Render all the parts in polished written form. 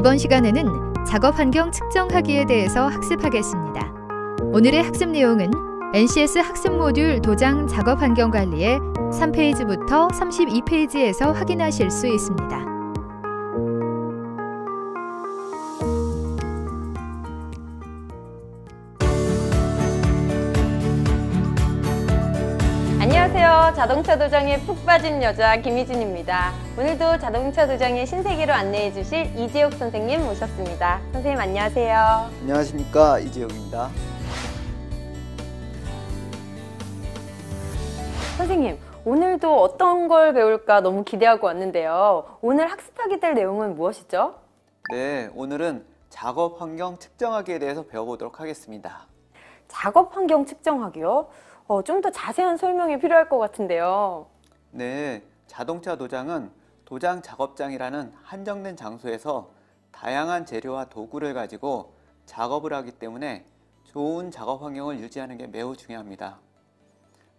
이번 시간에는 작업 환경 측정하기에 대해서 학습하겠습니다. 오늘의 학습 내용은 NCS 학습 모듈 도장 작업 환경 관리의 3페이지부터 32페이지에서 확인하실 수 있습니다. 안녕하세요. 자동차 도장에 푹 빠진 여자 김희진입니다. 오늘도 자동차 도장의 신세계로 안내해 주실 이재욱 선생님 모셨습니다. 선생님 안녕하세요. 안녕하십니까, 이재욱입니다. 선생님, 오늘도 어떤 걸 배울까 너무 기대하고 왔는데요. 오늘 학습하게 될 내용은 무엇이죠? 네, 오늘은 작업 환경 측정하기에 대해서 배워보도록 하겠습니다. 작업 환경 측정하기요? 좀 더 자세한 설명이 필요할 것 같은데요. 네, 자동차 도장은 도장 작업장이라는 한정된 장소에서 다양한 재료와 도구를 가지고 작업을 하기 때문에 좋은 작업 환경을 유지하는 게 매우 중요합니다.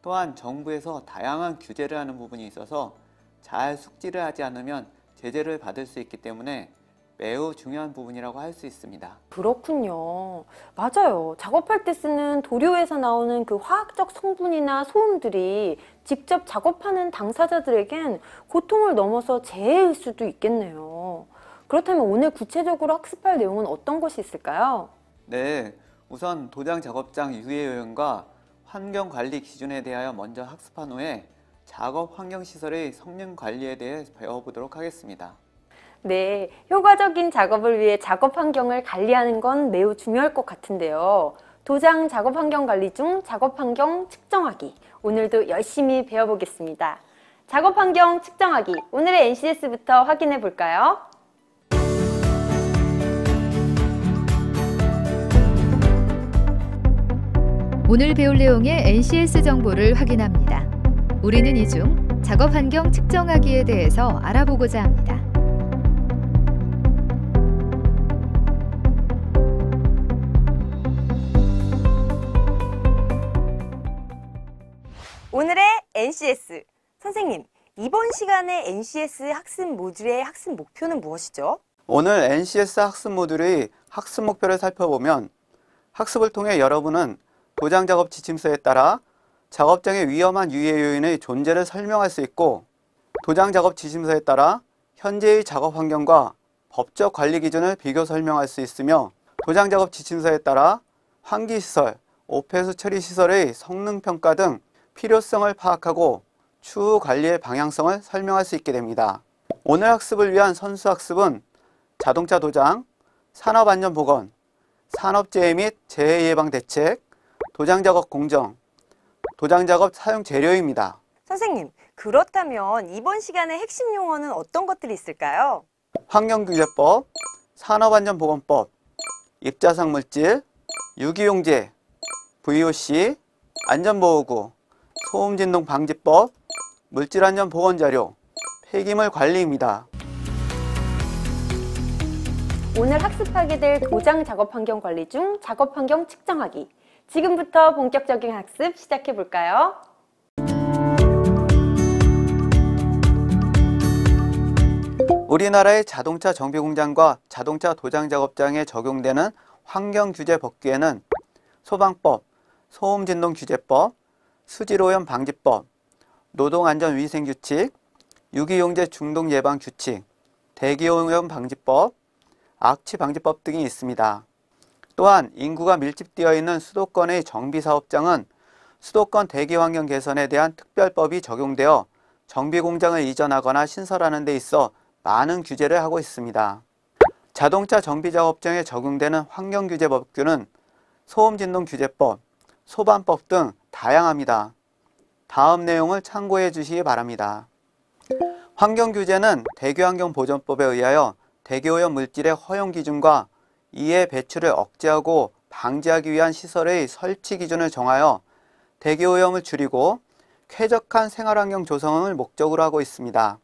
또한 정부에서 다양한 규제를 하는 부분이 있어서 잘 숙지를 하지 않으면 제재를 받을 수 있기 때문에 매우 중요한 부분이라고 할 수 있습니다. 그렇군요. 맞아요. 작업할 때 쓰는 도료에서 나오는 그 화학적 성분이나 소음들이 직접 작업하는 당사자들에겐 고통을 넘어서 재해일 수도 있겠네요. 그렇다면 오늘 구체적으로 학습할 내용은 어떤 것이 있을까요? 네, 우선 도장 작업장 유해 요령과 환경 관리 기준에 대하여 먼저 학습한 후에 작업 환경 시설의 성능 관리에 대해 배워보도록 하겠습니다. 네, 효과적인 작업을 위해 작업 환경을 관리하는 건 매우 중요할 것 같은데요. 도장 작업 환경 관리 중 작업 환경 측정하기. 오늘도 열심히 배워보겠습니다. 작업 환경 측정하기. 오늘의 NCS부터 확인해 볼까요? 오늘 배울 내용의 NCS 정보를 확인합니다. 우리는 이 중 작업 환경 측정하기에 대해서 알아보고자 합니다. 오늘의 NCS. 선생님, 이번 시간에 NCS 학습 모듈의 학습 목표는 무엇이죠? 오늘 NCS 학습 모듈의 학습 목표를 살펴보면 학습을 통해 여러분은 도장 작업 지침서에 따라 작업장의 위험한 유해 요인의 존재를 설명할 수 있고, 도장 작업 지침서에 따라 현재의 작업 환경과 법적 관리 기준을 비교 설명할 수 있으며, 도장 작업 지침서에 따라 환기시설, 오폐수 처리 시설의 성능 평가 등 필요성을 파악하고 추후 관리의 방향성을 설명할 수 있게 됩니다. 오늘 학습을 위한 선수 학습은 자동차 도장, 산업안전보건, 산업재해 및 재해 예방 대책, 도장 작업 공정, 도장 작업 사용 재료입니다. 선생님, 그렇다면 이번 시간의 핵심 용어는 어떤 것들이 있을까요? 환경규제법, 산업안전보건법, 입자상 물질, 유기용제, VOC, 안전보호구, 소음진동 방지법, 물질안전보건자료, 폐기물 관리입니다. 오늘 학습하게 될 도장 작업 환경 관리 중 작업 환경 측정하기. 지금부터 본격적인 학습 시작해 볼까요? 우리나라의 자동차 정비 공장과 자동차 도장 작업장에 적용되는 환경 규제 법규에는 소방법, 소음진동규제법, 수질오염 방지법, 노동안전위생규칙, 유기용제 중독 예방 규칙, 대기오염 방지법, 악취 방지법 등이 있습니다. 또한 인구가 밀집되어 있는 수도권의 정비사업장은 수도권 대기환경 개선에 대한 특별법이 적용되어 정비공장을 이전하거나 신설하는 데 있어 많은 규제를 하고 있습니다. 자동차 정비작업장에 적용되는 환경규제 법규는 소음진동규제법, 소방법 등 다양합니다. 다음 내용을 참고해 주시기 바랍니다. 환경규제는 대기환경보전법에 의하여 대기오염 물질의 허용 기준과 이의 배출을 억제하고 방지하기 위한 시설의 설치 기준을 정하여 대기오염을 줄이고 쾌적한 생활환경 조성을 목적으로 하고 있습니다.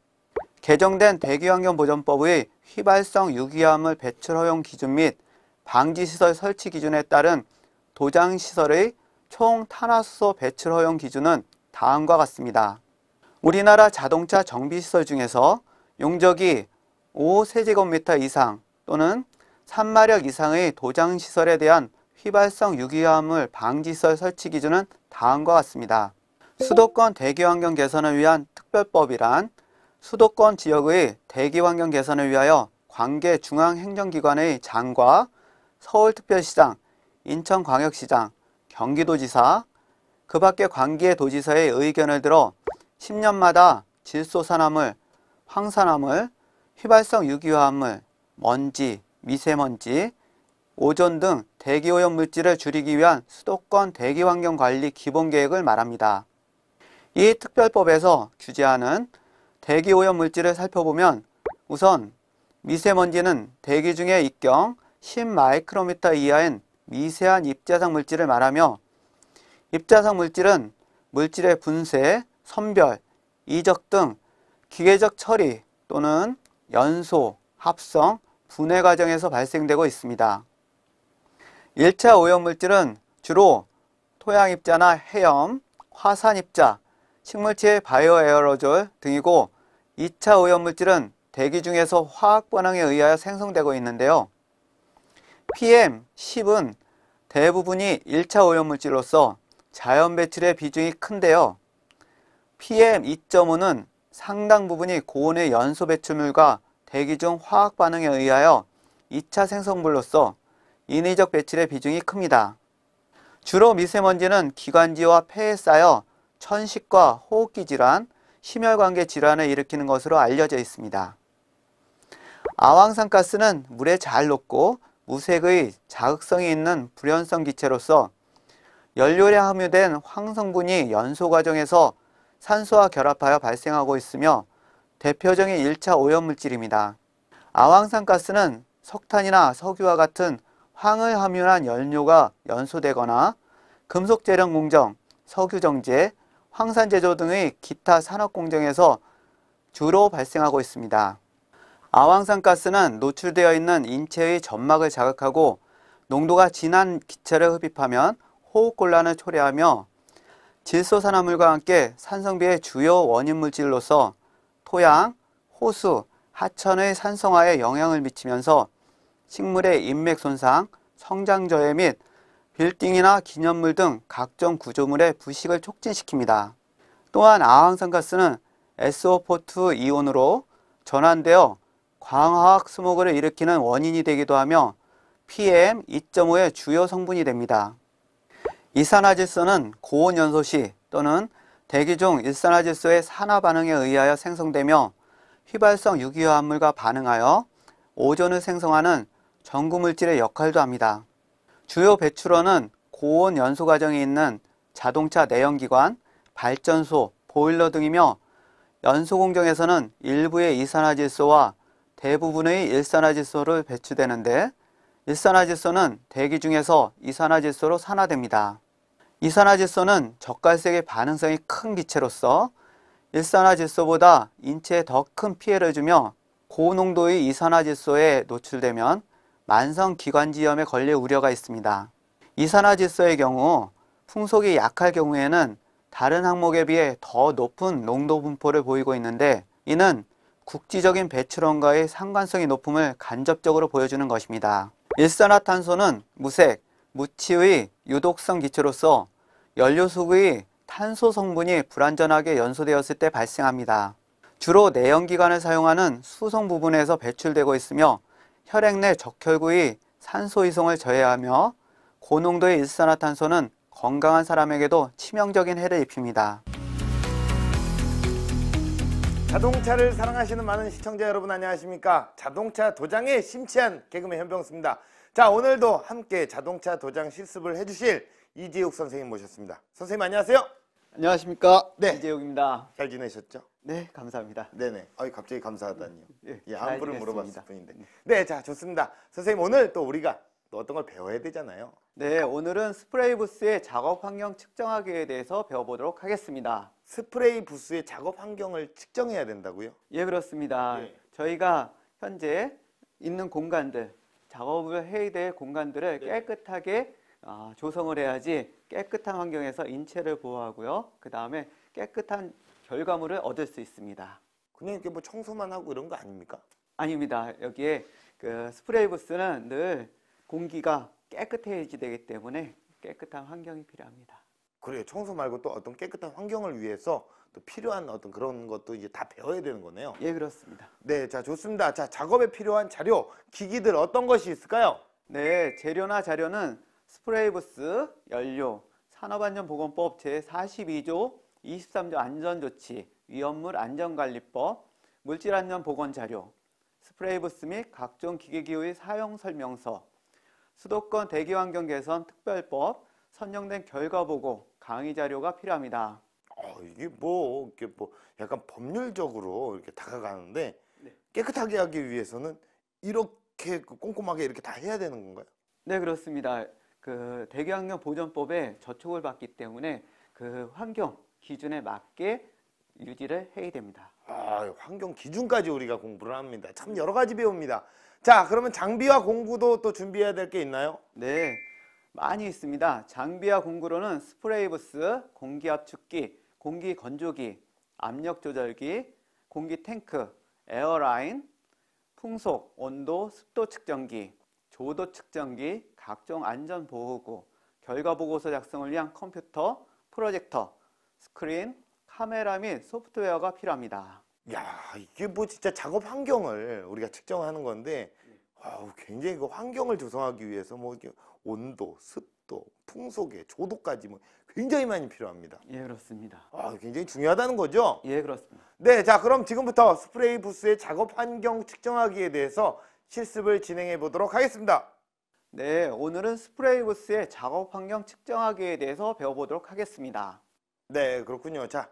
개정된 대기환경보전법의 휘발성 유기화합물 배출 허용 기준 및 방지시설 설치 기준에 따른 도장시설의 총 탄화수소 배출 허용 기준은 다음과 같습니다. 우리나라 자동차 정비시설 중에서 용적이 5세제곱미터 이상 또는 3마력 이상의 도장시설에 대한 휘발성 유기화합물 방지시설 설치 기준은 다음과 같습니다. 수도권 대기환경 개선을 위한 특별법이란 수도권 지역의 대기환경 개선을 위하여 관계 중앙행정기관의 장과 서울특별시장, 인천광역시장, 경기도지사, 그 밖의 관계 도지사의 의견을 들어 10년마다 질소산화물, 황산화물, 휘발성 유기화합물, 먼지, 미세먼지, 오존 등 대기오염 물질을 줄이기 위한 수도권 대기환경관리 기본계획을 말합니다. 이 특별법에서 규제하는 대기오염 물질을 살펴보면 우선 미세먼지는 대기 중에 입경 10마이크로미터 이하인 미세한 입자상 물질을 말하며 입자상 물질은 물질의 분쇄, 선별, 이적 등 기계적 처리 또는 연소, 합성, 분해 과정에서 발생되고 있습니다. 1차 오염물질은 주로 토양입자나 해염, 화산입자, 식물체의 바이오에어로졸 등이고 2차 오염물질은 대기 중에서 화학 반응에 의하여 생성되고 있는데요. PM10은 대부분이 1차 오염물질로서 자연 배출의 비중이 큰데요. PM2.5는 상당 부분이 고온의 연소 배출물과 대기 중 화학 반응에 의하여 2차 생성물로서 인위적 배출의 비중이 큽니다. 주로 미세먼지는 기관지와 폐에 쌓여 천식과 호흡기 질환, 심혈관계 질환을 일으키는 것으로 알려져 있습니다. 아황산가스는 물에 잘 녹고 무색의 자극성이 있는 불연성 기체로서 연료에 함유된 황성분이 연소 과정에서 산소와 결합하여 발생하고 있으며 대표적인 1차 오염물질입니다. 아황산가스는 석탄이나 석유와 같은 황을 함유한 연료가 연소되거나 금속 재련 공정, 석유 정제, 황산 제조 등의 기타 산업 공정에서 주로 발생하고 있습니다. 아황산가스는 노출되어 있는 인체의 점막을 자극하고 농도가 진한 기체를 흡입하면 호흡곤란을 초래하며 질소산화물과 함께 산성비의 주요 원인 물질로서 토양, 호수, 하천의 산성화에 영향을 미치면서 식물의 인맥 손상, 성장 저해 및 빌딩이나 기념물 등 각종 구조물의 부식을 촉진시킵니다. 또한 아황산가스는 SO4 이온으로 전환되어 광화학 스모그를 일으키는 원인이 되기도 하며 PM2.5의 주요 성분이 됩니다. 이산화질소는 고온 연소 시 또는 대기 중 일산화질소의 산화 반응에 의하여 생성되며 휘발성 유기화합물과 반응하여 오존을 생성하는 전구물질의 역할도 합니다. 주요 배출원은 고온 연소 과정이 있는 자동차 내연기관, 발전소, 보일러 등이며 연소 공정에서는 일부의 이산화질소와 대부분의 일산화질소를 배출되는데 일산화질소는 대기 중에서 이산화질소로 산화됩니다. 이산화질소는 젓갈색의 반응성이 큰 기체로서 일산화질소보다 인체에 더 큰 피해를 주며 고농도의 이산화질소에 노출되면 만성기관지염에 걸릴 우려가 있습니다. 이산화질소의 경우 풍속이 약할 경우에는 다른 항목에 비해 더 높은 농도 분포를 보이고 있는데 이는 국지적인 배출원과의 상관성이 높음을 간접적으로 보여주는 것입니다. 일산화탄소는 무색, 무취의 유독성 기체로서 연료 속의 탄소 성분이 불완전하게 연소되었을 때 발생합니다. 주로 내연기관을 사용하는 수송 부분에서 배출되고 있으며 혈액 내 적혈구의 산소 이송을 저해하며 고농도의 일산화탄소는 건강한 사람에게도 치명적인 해를 입힙니다. 자동차를 사랑하시는 많은 시청자 여러분 안녕하십니까? 자동차 도장에 심취한 개그맨 현병수입니다. 자, 오늘도 함께 자동차 도장 실습을 해주실 이재욱 선생님 모셨습니다. 선생님 안녕하세요. 안녕하십니까? 네. 이재욱입니다. 잘 지내셨죠? 네, 감사합니다. 네네. 갑자기 감사하다니요. 예, 함부로 잘 물어봤을 지냈습니다. 뿐인데. 네, 자, 좋습니다. 선생님 오늘 또 우리가 또 어떤 걸 배워야 되잖아요. 네, 오늘은 스프레이 부스의 작업 환경 측정하기에 대해서 배워보도록 하겠습니다. 스프레이 부스의 작업 환경을 측정해야 된다고요? 예, 그렇습니다. 예. 저희가 현재 있는 공간들, 작업을 해야 될 공간들을 깨끗하게 조성을 해야지 깨끗한 환경에서 인체를 보호하고요. 그 다음에 깨끗한 결과물을 얻을 수 있습니다. 그냥 이렇게 뭐 청소만 하고 이런 거 아닙니까? 아닙니다. 여기에 그 스프레이 부스는 늘 공기가 깨끗해야지 되기 때문에 깨끗한 환경이 필요합니다. 그래요. 청소 말고 또 어떤 깨끗한 환경을 위해서 또 필요한 어떤 그런 것도 이제 다 배워야 되는 거네요. 예, 그렇습니다. 네, 자, 좋습니다. 자, 작업에 필요한 자료, 기기들 어떤 것이 있을까요? 네, 재료나 자료는 스프레이 부스, 연료, 산업안전보건법 제42조, 23조 안전조치, 위험물 안전관리법, 물질안전보건자료, 스프레이 부스 및 각종 기계기구의 사용설명서, 수도권 대기환경 개선 특별법, 선정된 결과보고, 강의자료가 필요합니다. 이게 뭐, 이렇게 뭐, 약간 법률적으로 이렇게 다가가는데, 네. 깨끗하게 하기 위해서는 이렇게 꼼꼼하게 이렇게 다 해야 되는 건가요? 네, 그렇습니다. 그 대기환경보전법에 저촉을 받기 때문에 그 환경 기준에 맞게 유지를 해야 됩니다. 환경 기준까지 우리가 공부를 합니다. 참 여러 가지 배웁니다. 자, 그러면 장비와 공구도 또 준비해야 될 게 있나요? 네, 많이 있습니다. 장비와 공구로는 스프레이 부스, 공기 압축기, 공기 건조기, 압력 조절기, 공기 탱크, 에어라인, 풍속, 온도, 습도 측정기, 조도 측정기, 각종 안전보호구, 결과보고서 작성을 위한 컴퓨터, 프로젝터, 스크린, 카메라 및 소프트웨어가 필요합니다. 야, 이게 뭐 진짜 작업 환경을 우리가 측정하는 건데, 굉장히 그 환경을 조성하기 위해서 뭐 이렇게 온도, 습도, 풍속의 조도까지 뭐 굉장히 많이 필요합니다. 예, 그렇습니다. 굉장히 중요하다는 거죠? 예, 그렇습니다. 네, 자, 그럼 지금부터 스프레이 부스의 작업 환경 측정하기에 대해서 실습을 진행해 보도록 하겠습니다. 네, 오늘은 스프레이 부스의 작업 환경 측정하기에 대해서 배워보도록 하겠습니다. 네, 그렇군요. 자,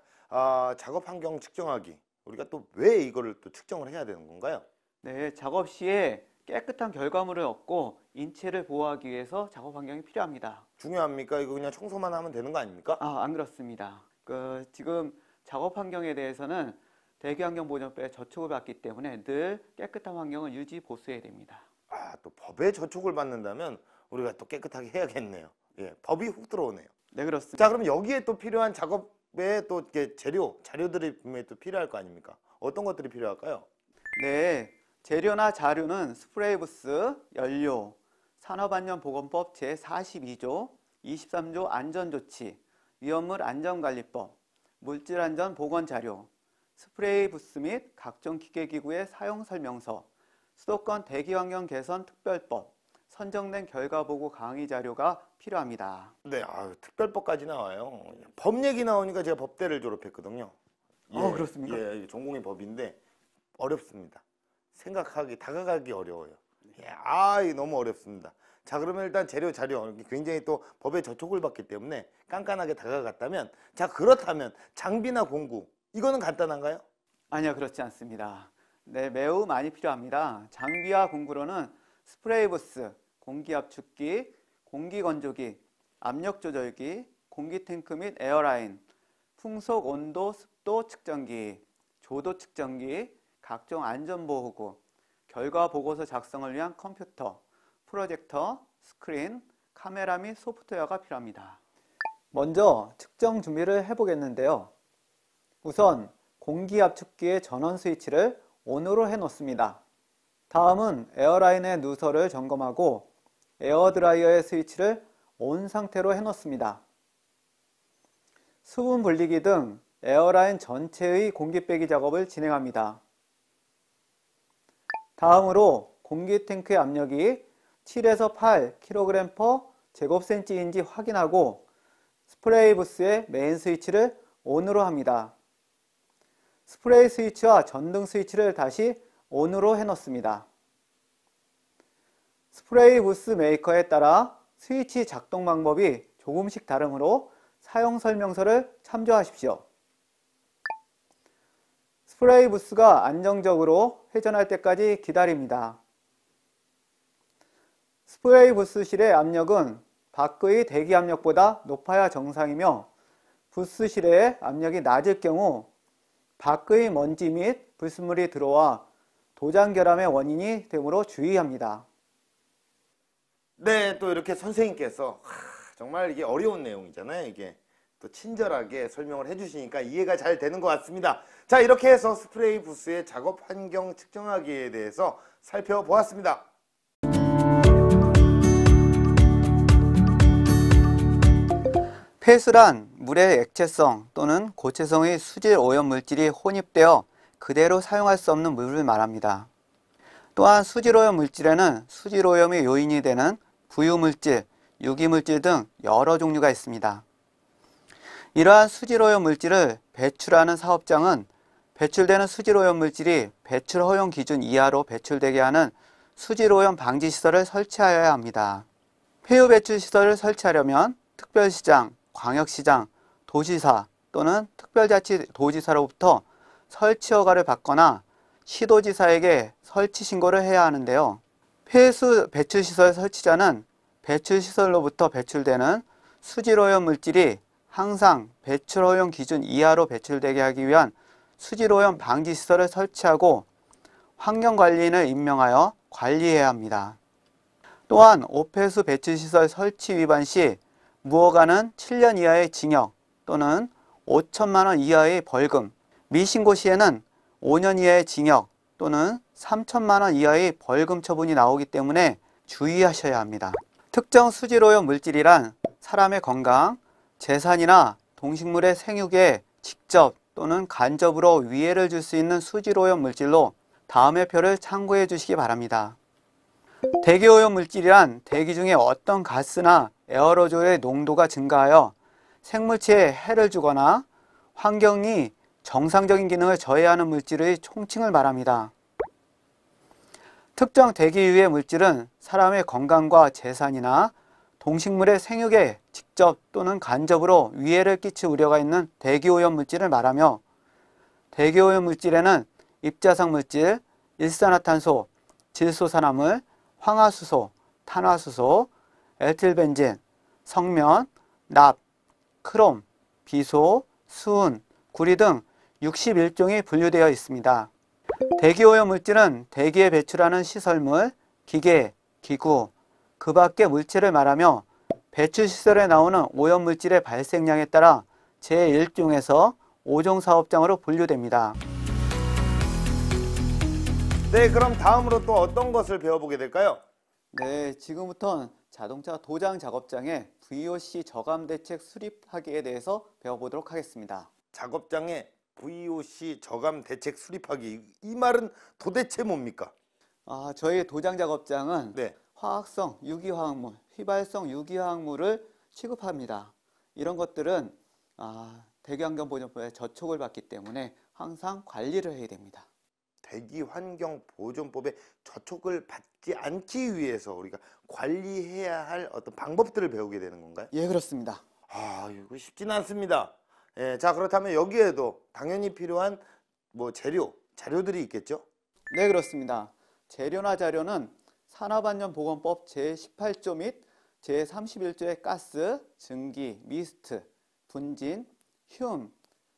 작업 환경 측정하기. 우리가 또 왜 이거를 또 측정을 해야 되는 건가요? 네, 작업 시에 깨끗한 결과물을 얻고 인체를 보호하기 위해서 작업 환경이 필요합니다. 중요합니까? 이거 그냥 청소만 하면 되는 거 아닙니까? 안 그렇습니다. 지금 작업 환경에 대해서는 대기환경보전법에 저촉을 받기 때문에 늘 깨끗한 환경을 유지 보수해야 됩니다. 또 법에 저촉을 받는다면 우리가 또 깨끗하게 해야겠네요. 예, 법이 훅 들어오네요. 네, 그렇습니다. 자, 그럼 여기에 또 필요한 작업에 또 이렇게 자료들이 분명히 또 필요할 거 아닙니까? 어떤 것들이 필요할까요? 네, 재료나 자료는 스프레이 부스, 연료, 산업안전보건법 제42조, 23조 안전조치, 위험물 안전관리법, 물질안전보건자료, 스프레이 부스 및 각종 기계기구의 사용설명서, 수도권 대기환경 개선 특별법, 선정된 결과보고 강의자료가 필요합니다. 네, 특별법까지 나와요. 법 얘기 나오니까 제가 법대를 졸업했거든요. 그렇습니까? 예, 전공이 법인데 어렵습니다. 다가가기 어려워요. 예, 너무 어렵습니다. 자, 그러면 일단 재료, 자료 굉장히 또 법에 저촉을 받기 때문에 깐깐하게 다가갔다면, 자, 그렇다면 장비나 공구 이거는 간단한가요? 아니요, 그렇지 않습니다. 네, 매우 많이 필요합니다. 장비와 공구로는 스프레이 부스, 공기 압축기, 공기 건조기, 압력 조절기, 공기 탱크 및 에어라인, 풍속 온도 습도 측정기, 조도 측정기, 각종 안전보호구, 결과 보고서 작성을 위한 컴퓨터, 프로젝터, 스크린, 카메라 및 소프트웨어가 필요합니다. 먼저 측정 준비를 해보겠는데요. 우선 공기 압축기의 전원 스위치를 ON으로 해놓습니다. 다음은 에어라인의 누설을 점검하고 에어드라이어의 스위치를 ON 상태로 해놓습니다. 수분 분리기 등 에어라인 전체의 공기 빼기 작업을 진행합니다. 다음으로 공기 탱크의 압력이 7에서 8kg/제곱센치인지 확인하고 스프레이 부스의 메인 스위치를 ON으로 합니다. 스프레이 스위치와 전등 스위치를 다시 ON으로 해놓습니다. 스프레이 부스 메이커에 따라 스위치 작동 방법이 조금씩 다르므로 사용 설명서를 참조하십시오. 스프레이 부스가 안정적으로 회전할 때까지 기다립니다. 스프레이 부스실의 압력은 밖의 대기 압력보다 높아야 정상이며 부스 실외의 압력이 낮을 경우 밖의 먼지 및 불순물이 들어와 도장 결함의 원인이 되므로 주의합니다. 네, 또 이렇게 선생님께서 정말 이게 어려운 내용이잖아요. 이게 또 친절하게 설명을 해주시니까 이해가 잘 되는 것 같습니다. 자, 이렇게 해서 스프레이 부스의 작업 환경 측정하기에 대해서 살펴보았습니다. 폐수란 물의 액체성 또는 고체성의 수질 오염 물질이 혼입되어 그대로 사용할 수 없는 물을 말합니다. 또한 수질 오염 물질에는 수질 오염의 요인이 되는 부유물질, 유기물질 등 여러 종류가 있습니다. 이러한 수질 오염 물질을 배출하는 사업장은 배출되는 수질 오염 물질이 배출 허용 기준 이하로 배출되게 하는 수질 오염 방지 시설을 설치하여야 합니다. 폐유 배출 시설을 설치하려면 특별시장, 광역시장, 도지사 또는 특별자치도지사로부터 설치 허가를 받거나 시도지사에게 설치 신고를 해야 하는데요. 폐수 배출시설 설치자는 배출시설로부터 배출되는 수질오염 물질이 항상 배출 허용 기준 이하로 배출되게 하기 위한 수질오염 방지시설을 설치하고 환경관리인을 임명하여 관리해야 합니다. 또한 오폐수 배출시설 설치 위반 시 무허가는 7년 이하의 징역 또는 5천만 원 이하의 벌금, 미신고 시에는 5년 이하의 징역 또는 3천만 원 이하의 벌금 처분이 나오기 때문에 주의하셔야 합니다. 특정 수질오염 물질이란 사람의 건강, 재산이나 동식물의 생육에 직접 또는 간접으로 위해를 줄 수 있는 수질오염 물질로 다음의 표를 참고해 주시기 바랍니다. 대기오염 물질이란 대기 중에 어떤 가스나 에어로졸의 농도가 증가하여 생물체에 해를 주거나 환경이 정상적인 기능을 저해하는 물질의 총칭을 말합니다. 특정 대기 유해 물질은 사람의 건강과 재산이나 동식물의 생육에 직접 또는 간접으로 위해를 끼칠 우려가 있는 대기오염 물질을 말하며 대기오염 물질에는 입자상 물질, 일산화탄소, 질소산화물, 황화수소, 탄화수소, 에틸벤진, 성면, 납, 크롬, 비소, 수은, 구리 등 61종이 분류되어 있습니다. 대기오염 물질은 대기에 배출하는 시설물, 기계, 기구, 그 밖의 물체를 말하며 배출시설에 나오는 오염물질의 발생량에 따라 제1종에서 5종 사업장으로 분류됩니다. 네, 그럼 다음으로 또 어떤 것을 배워보게 될까요? 네, 지금부터는 자동차 도장 작업장의 VOC 저감 대책 수립하기에 대해서 배워보도록 하겠습니다. 작업장에 VOC 저감 대책 수립하기, 이 말은 도대체 뭡니까? 저희 도장 작업장은 네. 화학성 유기화학물, 휘발성 유기화학물을 취급합니다. 이런 것들은 대기환경보존법에 저촉을 받기 때문에 항상 관리를 해야 됩니다. 대기환경보존법에 저촉을 받지 않기 위해서 우리가 관리해야 할 어떤 방법들을 배우게 되는 건가요? 예, 그렇습니다. 이거 쉽지는 않습니다. 예, 자, 그렇다면 여기에도 당연히 필요한 자료들이 있겠죠? 네, 그렇습니다. 재료나 자료는 산업안전보건법 제18조 및 제31조의 가스, 증기, 미스트, 분진, 흉,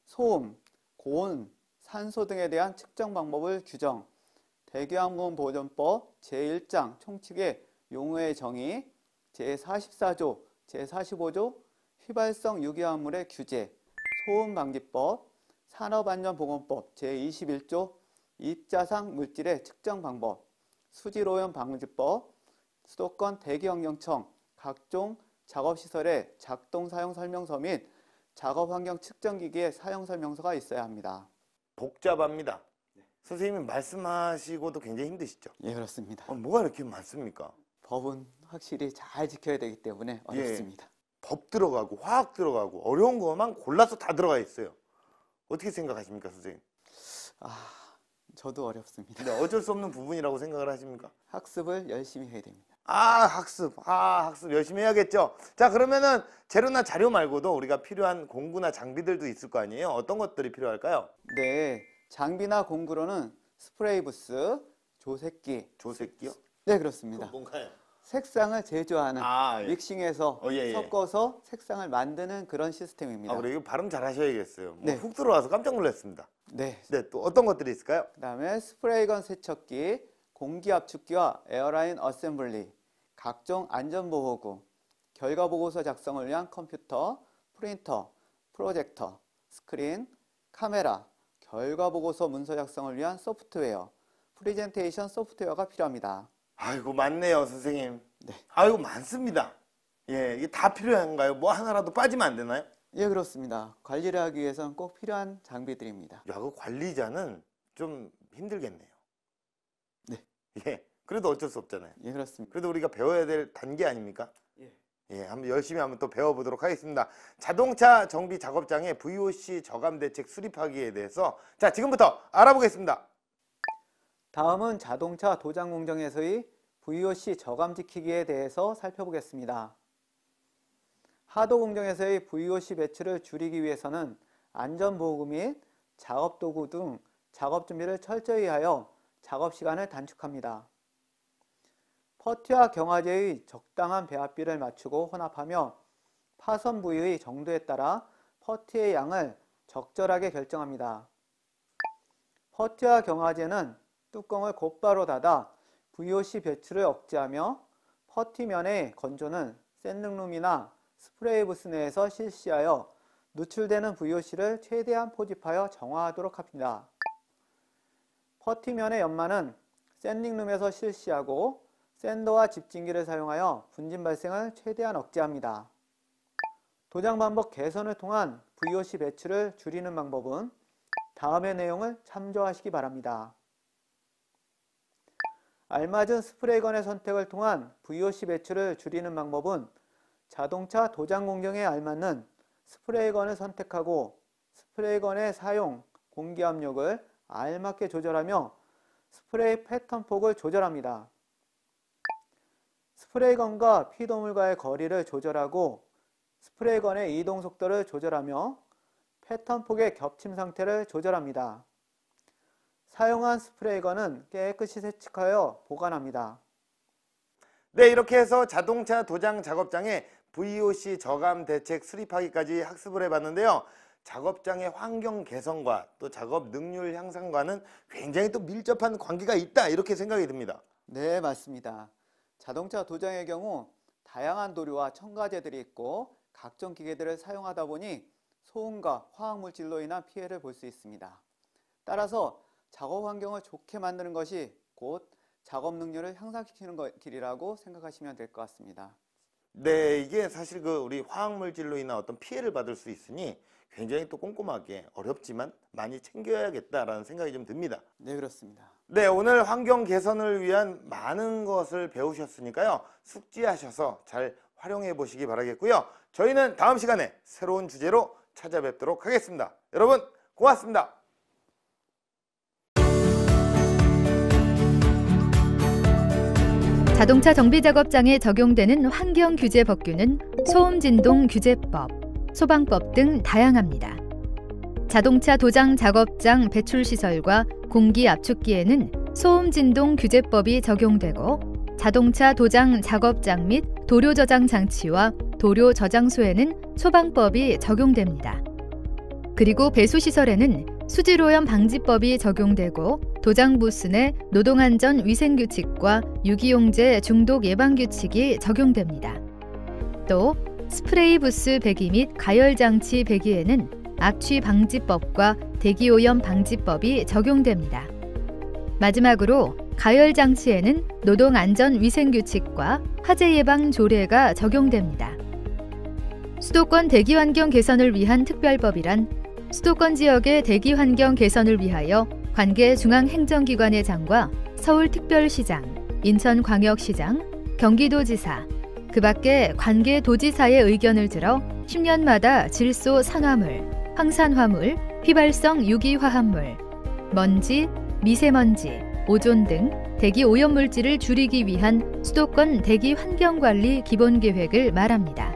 소음, 고온, 산소 등에 대한 측정 방법을 규정, 대기환경보존법 제1장 총칙의 용어의 정의, 제44조, 제45조 휘발성 유기화합물의 규제, 소음방지법, 산업안전보건법 제21조 입자상 물질의 측정 방법, 수질오염 방지법, 수도권 대기환경청 각종 작업시설의 작동 사용 설명서 및 작업환경 측정기기의 사용 설명서가 있어야 합니다. 복잡합니다. 선생님이 말씀하시고도 굉장히 힘드시죠? 예, 그렇습니다. 뭐가 이렇게 많습니까? 법은 확실히 잘 지켜야 되기 때문에 어렵습니다. 법 들어가고 화학 들어가고 어려운 것만 골라서 다 들어가 있어요. 어떻게 생각하십니까, 선생님? 저도 어렵습니다. 네, 어쩔 수 없는 부분이라고 생각을 하십니까? 학습을 열심히 해야 됩니다. 학습 열심히 해야겠죠. 자, 그러면은 재료나 자료 말고도 우리가 필요한 공구나 장비들도 있을 거 아니에요? 어떤 것들이 필요할까요? 네, 장비나 공구로는 스프레이 부스, 조색기. 조색기요? 네, 그렇습니다. 뭔가요? 색상을 제조하는 예. 믹싱해서 예. 섞어서 색상을 만드는 그런 시스템입니다. 그래, 이거 발음 잘 하셔야겠어요. 네. 훅 들어와서 깜짝 놀랐습니다. 네. 네, 또 어떤 것들이 있을까요? 그 다음에 스프레이건 세척기, 공기압축기와 에어라인 어셈블리, 각종 안전보호구, 결과보고서 작성을 위한 컴퓨터, 프린터, 프로젝터, 스크린, 카메라, 결과보고서 문서 작성을 위한 소프트웨어, 프레젠테이션 소프트웨어가 필요합니다. 아이고 많네요, 선생님. 네. 아이고 많습니다. 예, 이게 다 필요한가요? 뭐 하나라도 빠지면 안 되나요? 예, 그렇습니다. 관리를 하기 위해서는 꼭 필요한 장비들입니다. 야, 그 관리자는 좀 힘들겠네요. 네. 예, 그래도 어쩔 수 없잖아요. 예, 그렇습니다. 그래도 우리가 배워야 될 단계 아닙니까? 예. 예, 한번 열심히 한번 또 배워보도록 하겠습니다. 자동차 정비 작업장의 VOC 저감 대책 수립하기에 대해서 자, 지금부터 알아보겠습니다. 다음은 자동차 도장 공정에서의 VOC 저감 지키기에 대해서 살펴보겠습니다. 하도 공정에서의 VOC 배출을 줄이기 위해서는 안전보호구 및 작업도구 등 작업 준비를 철저히 하여 작업 시간을 단축합니다. 퍼티와 경화제의 적당한 배합비를 맞추고 혼합하며 파손 부위의 정도에 따라 퍼티의 양을 적절하게 결정합니다. 퍼티와 경화제는 뚜껑을 곧바로 닫아 VOC 배출을 억제하며 퍼티면의 건조는 샌딩룸이나 스프레이 부스 내에서 실시하여 누출되는 VOC를 최대한 포집하여 정화하도록 합니다. 퍼티면의 연마는 샌딩룸에서 실시하고 샌더와 집진기를 사용하여 분진 발생을 최대한 억제합니다. 도장 반복 개선을 통한 VOC 배출을 줄이는 방법은 다음의 내용을 참조하시기 바랍니다. 알맞은 스프레이건의 선택을 통한 VOC 배출을 줄이는 방법은 자동차 도장 공정에 알맞는 스프레이건을 선택하고 스프레이건의 사용, 공기 압력을 알맞게 조절하며 스프레이 패턴 폭을 조절합니다. 스프레이건과 피도물과의 거리를 조절하고 스프레이건의 이동 속도를 조절하며 패턴 폭의 겹침 상태를 조절합니다. 사용한 스프레이건은 깨끗이 세척하여 보관합니다. 네, 이렇게 해서 자동차 도장 작업장의 VOC 저감 대책 수립하기까지 학습을 해봤는데요. 작업장의 환경 개선과 또 작업 능률 향상과는 굉장히 또 밀접한 관계가 있다, 이렇게 생각이 듭니다. 네, 맞습니다. 자동차 도장의 경우 다양한 도료와 첨가제들이 있고 각종 기계들을 사용하다 보니 소음과 화학물질로 인한 피해를 볼 수 있습니다. 따라서 작업 환경을 좋게 만드는 것이 곧 작업 능률을 향상시키는 길이라고 생각하시면 될 것 같습니다. 네, 이게 사실 우리 화학물질로 인한 어떤 피해를 받을 수 있으니 굉장히 또 꼼꼼하게 어렵지만 많이 챙겨야겠다라는 생각이 좀 듭니다. 네, 그렇습니다. 네, 오늘 환경 개선을 위한 많은 것을 배우셨으니까요. 숙지하셔서 잘 활용해 보시기 바라겠고요. 저희는 다음 시간에 새로운 주제로 찾아뵙도록 하겠습니다. 여러분, 고맙습니다. 자동차 정비 작업장에 적용되는 환경 규제 법규는 소음 진동 규제법, 소방법 등 다양합니다. 자동차 도장 작업장 배출 시설과 공기 압축기에는 소음 진동 규제법이 적용되고 자동차 도장 작업장 및 도료 저장 장치와 도료 저장소에는 소방법이 적용됩니다. 그리고 배수 시설에는 수질오염 방지법이 적용되고 도장 부스 내 노동안전 위생규칙과 유기용제 중독 예방규칙이 적용됩니다. 또 스프레이 부스 배기 및 가열장치 배기에는 악취 방지법과 대기오염 방지법이 적용됩니다. 마지막으로 가열장치에는 노동안전 위생규칙과 화재 예방 조례가 적용됩니다. 수도권 대기환경 개선을 위한 특별법이란 수도권 지역의 대기환경 개선을 위하여 관계 중앙행정기관의 장과 서울특별시장, 인천광역시장, 경기도지사, 그 밖에 관계 도지사의 의견을 들어 10년마다 질소 산화물, 황산화물, 휘발성 유기화합물, 먼지, 미세먼지, 오존 등 대기 오염물질을 줄이기 위한 수도권 대기 환경관리 기본계획을 말합니다.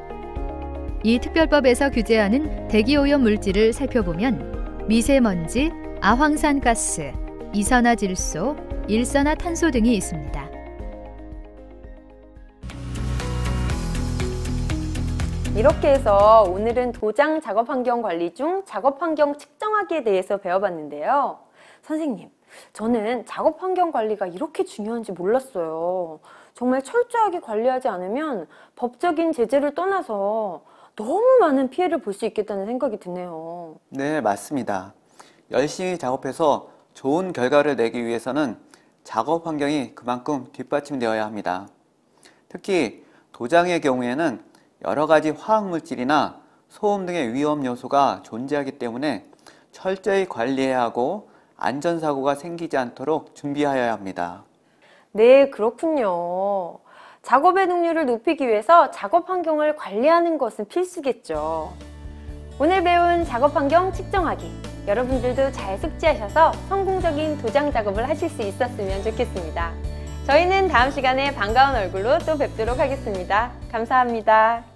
이 특별법에서 규제하는 대기 오염 물질을 살펴보면 미세먼지, 아황산가스, 이산화질소, 일산화탄소 등이 있습니다. 이렇게 해서 오늘은 도장 작업 환경 관리 중 작업 환경 측정하기에 대해서 배워봤는데요. 선생님, 저는 작업 환경 관리가 이렇게 중요한지 몰랐어요. 정말 철저하게 관리하지 않으면 법적인 제재를 떠나서 너무 많은 피해를 볼 수 있겠다는 생각이 드네요. 네, 맞습니다. 열심히 작업해서 좋은 결과를 내기 위해서는 작업 환경이 그만큼 뒷받침되어야 합니다. 특히 도장의 경우에는 여러 가지 화학물질이나 소음 등의 위험 요소가 존재하기 때문에 철저히 관리해야 하고 안전사고가 생기지 않도록 준비하여야 합니다. 네, 그렇군요. 작업의 능률을 높이기 위해서 작업 환경을 관리하는 것은 필수겠죠. 오늘 배운 작업 환경 측정하기, 여러분들도 잘 숙지하셔서 성공적인 도장 작업을 하실 수 있었으면 좋겠습니다. 저희는 다음 시간에 반가운 얼굴로 또 뵙도록 하겠습니다. 감사합니다.